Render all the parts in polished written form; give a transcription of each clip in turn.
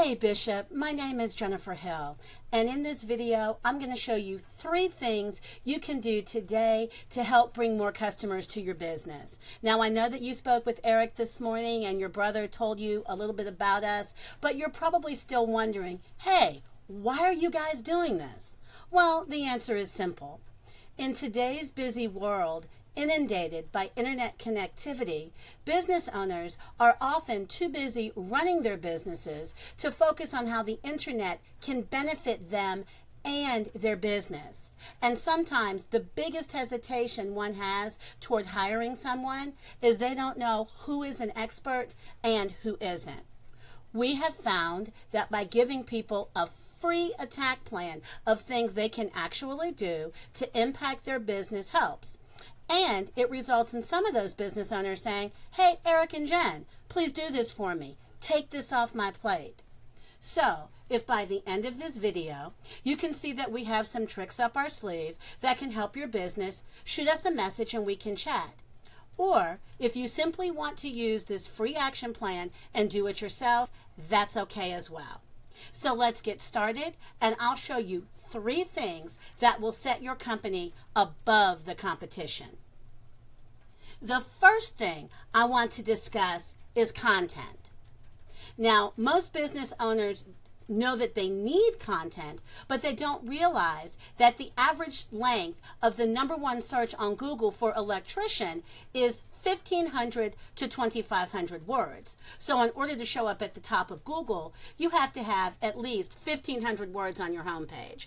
Hey Bishop, my name is Jennifer Hill, and in this video I'm going to show you 3 things you can do today to help bring more customers to your business. Now I know that you spoke with Eric this morning and your brother told you a little bit about us, but you're probably still wondering, hey, why are you guys doing this? Well, the answer is simple. In today's busy world, inundated by internet connectivity, business owners are often too busy running their businesses to focus on how the internet can benefit them and their business. And sometimes the biggest hesitation one has towards hiring someone is they don't know who is an expert and who isn't. We have found that by giving people a free attack plan of things they can actually do to impact their business helps. And it results in some of those business owners saying, hey, Eric and Jen, please do this for me. Take this off my plate. So, if by the end of this video, you can see that we have some tricks up our sleeve that can help your business, shoot us a message and we can chat. Or, if you simply want to use this free action plan and do it yourself, that's okay as well. So let's get started, and I'll show you 3 things that will set your company above the competition. The first thing I want to discuss is content. Now, most business owners know that they need content, but they don't realize that the average length of the #1 search on Google for electrician is 1,500 to 2,500 words. So in order to show up at the top of Google, you have to have at least 1,500 words on your homepage.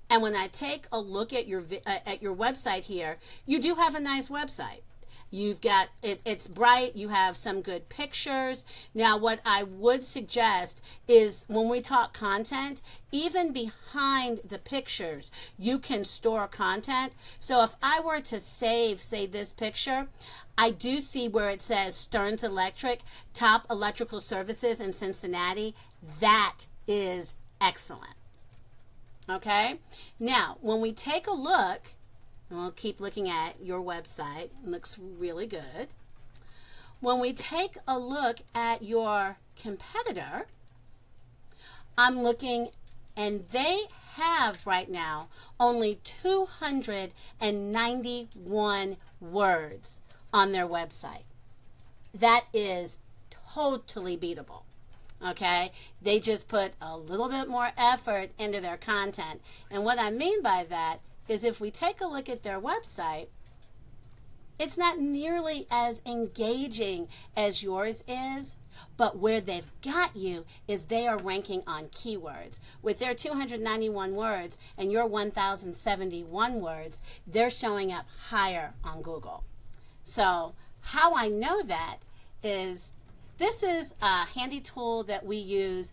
And when I take a look at your website here, you do have a nice website. You've got, it's bright, you have some good pictures. Now what I would suggest is when we talk content, even behind the pictures, you can store content. So if I were to save, say, this picture, I do see where it says Stearns Electric, top electrical services in Cincinnati. That is excellent. Okay? Now, when we take a look, and we'll keep looking at your website. It looks really good. When we take a look at your competitor, I'm looking, and they have right now only 291 words on their website. That is totally beatable. Okay? They just put a little bit more effort into their content. And what I mean by that is if we take a look at their website, it's not nearly as engaging as yours is, but where they've got you is they are ranking on keywords. With their 291 words and your 1,071 words, they're showing up higher on Google. So how I know that is this is a handy tool that we use.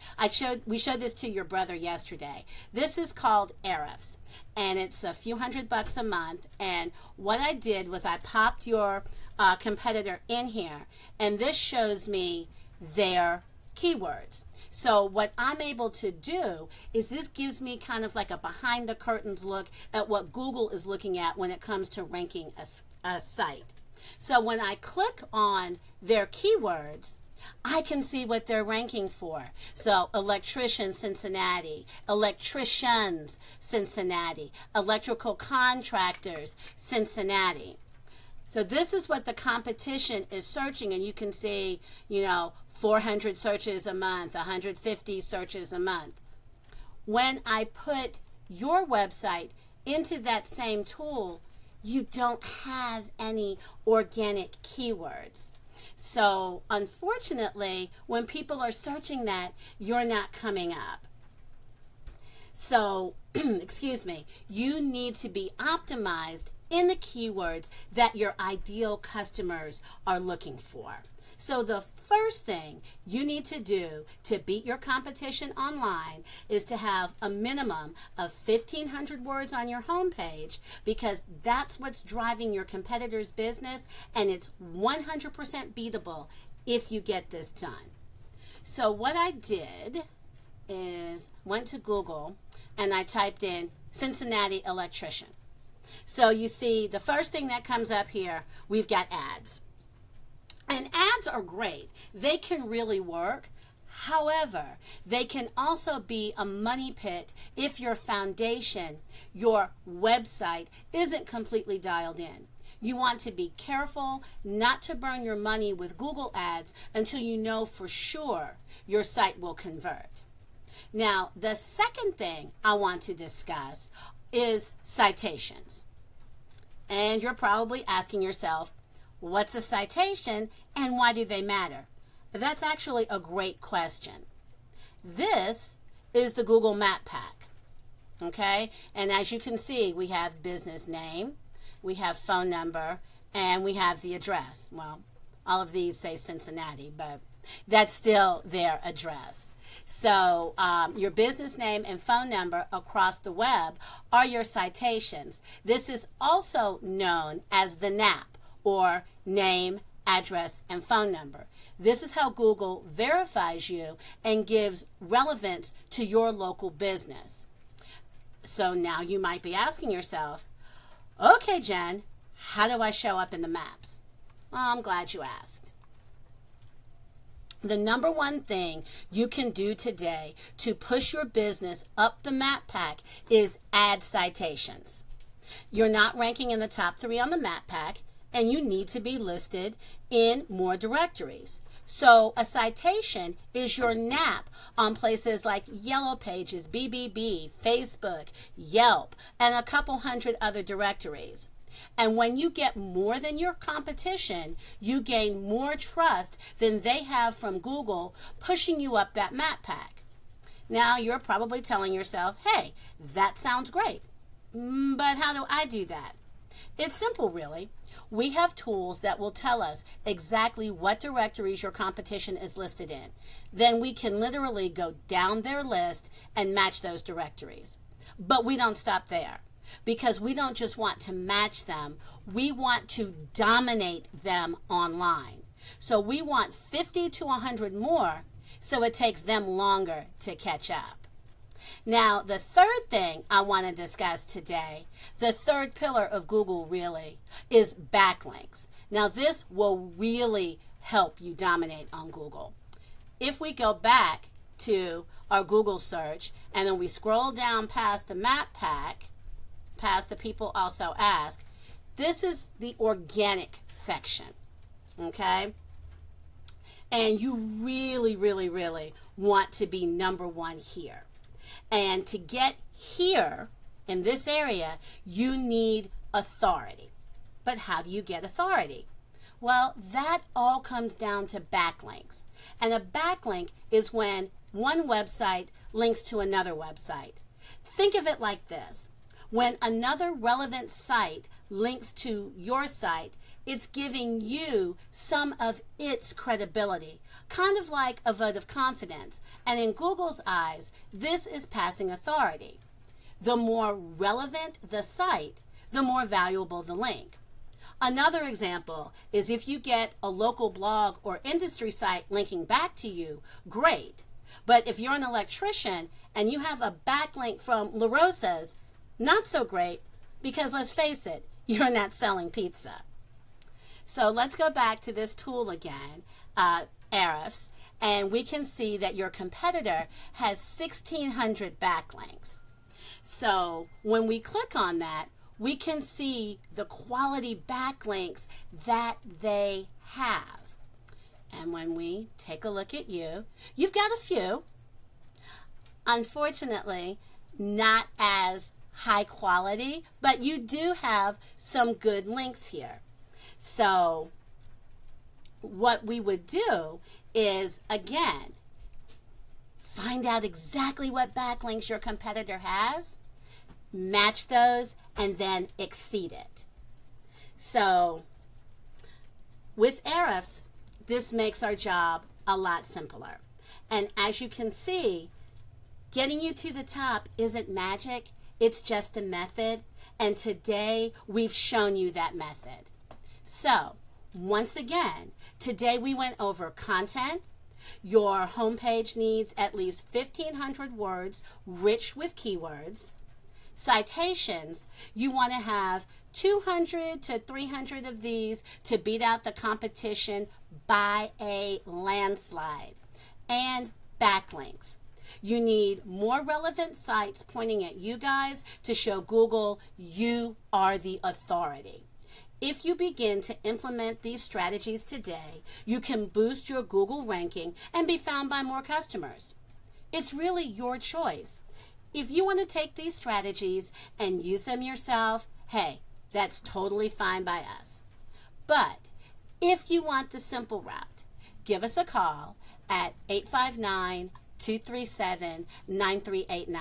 We showed this to your brother yesterday. This is called Ahrefs, and it's a few $100 a month. And what I did was I popped your competitor in here, and this shows me their keywords. So what I'm able to do is this gives me kind of like a behind the curtains look at what Google is looking at when it comes to ranking a site. So when I click on their keywords, I can see what they're ranking for. So electrician, Cincinnati, electricians, Cincinnati, electrical contractors, Cincinnati. So this is what the competition is searching, and you can see, 400 searches a month, 150 searches a month. When I put your website into that same tool, you don't have any organic keywords. So unfortunately, when people are searching that, you're not coming up. So, excuse me, you need to be optimized in the keywords that your ideal customers are looking for. So the first thing you need to do to beat your competition online is to have a minimum of 1,500 words on your homepage, because that's what's driving your competitor's business, and it's 100% beatable if you get this done. So what I did is went to Google and I typed in Cincinnati electrician. So you see the first thing that comes up here, we've got ads. And ads are great. They can really work. However, they can also be a money pit if your foundation, your website, isn't completely dialed in. You want to be careful not to burn your money with Google ads until you know for sure your site will convert. Now, the second thing I want to discuss is citations. And you're probably asking yourself, what's a citation and why do they matter? That's actually a great question. This is the Google Map Pack, okay? And as you can see, we have business name, we have phone number, and we have the address. Well, all of these say Cincinnati, but that's still their address. So your business name and phone number across the web are your citations. This is also known as the NAP, or name, address, and phone number. This is how Google verifies you and gives relevance to your local business. So now you might be asking yourself, okay, Jen, how do I show up in the maps? Well, I'm glad you asked. The number one thing you can do today to push your business up the map pack is add citations. You're not ranking in the top 3 on the map pack, and you need to be listed in more directories. So a citation is your NAP on places like Yellow Pages, BBB, Facebook, Yelp, and a couple hundred other directories. And when you get more than your competition, you gain more trust than they have from Google pushing you up that map pack. Now you're probably telling yourself, hey, that sounds great, but how do I do that? It's simple, really. We have tools that will tell us exactly what directories your competition is listed in. Then we can literally go down their list and match those directories. But we don't stop there, because we don't just want to match them, we want to dominate them online. So we want 50 to 100 more, so it takes them longer to catch up. Now, the third thing I want to discuss today, the third pillar of Google really, is backlinks. Now, this will really help you dominate on Google. If we go back to our Google search and then we scroll down past the map pack, past the people also ask, this is the organic section, okay? And you really, really, really want to be number one here. And to get here in this area, you need authority. But how do you get authority? Well, that all comes down to backlinks. And a backlink is when one website links to another website. Think of it like this. When another relevant site links to your site, it's giving you some of its credibility, kind of like a vote of confidence. And in Google's eyes, this is passing authority. The more relevant the site, the more valuable the link. Another example is if you get a local blog or industry site linking back to you, great. But if you're an electrician and you have a backlink from La Rosa's, not so great, because let's face it, you're not selling pizza. So let's go back to this tool again, Ahrefs, and we can see that your competitor has 1,600 backlinks. So when we click on that, we can see the quality backlinks that they have. And when we take a look at you, you've got a few. Unfortunately, not as high quality, but you do have some good links here. So what we would do is, again, find out exactly what backlinks your competitor has, match those, and then exceed it. So with Ahrefs, this makes our job a lot simpler. And as you can see, getting you to the top isn't magic. It's just a method, and today we've shown you that method. So, once again, today we went over content. Your homepage needs at least 1,500 words, rich with keywords. Citations, you want to have 200 to 300 of these to beat out the competition by a landslide. And backlinks. You need more relevant sites pointing at you guys to show Google you are the authority. If you begin to implement these strategies today, you can boost your Google ranking and be found by more customers. It's really your choice. If you want to take these strategies and use them yourself, hey, that's totally fine by us. But if you want the simple route, give us a call at 859-237-9389.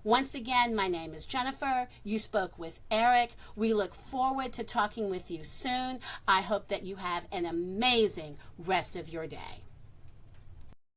Once again, my name is Jennifer. You spoke with Eric. We look forward to talking with you soon. I hope that you have an amazing rest of your day.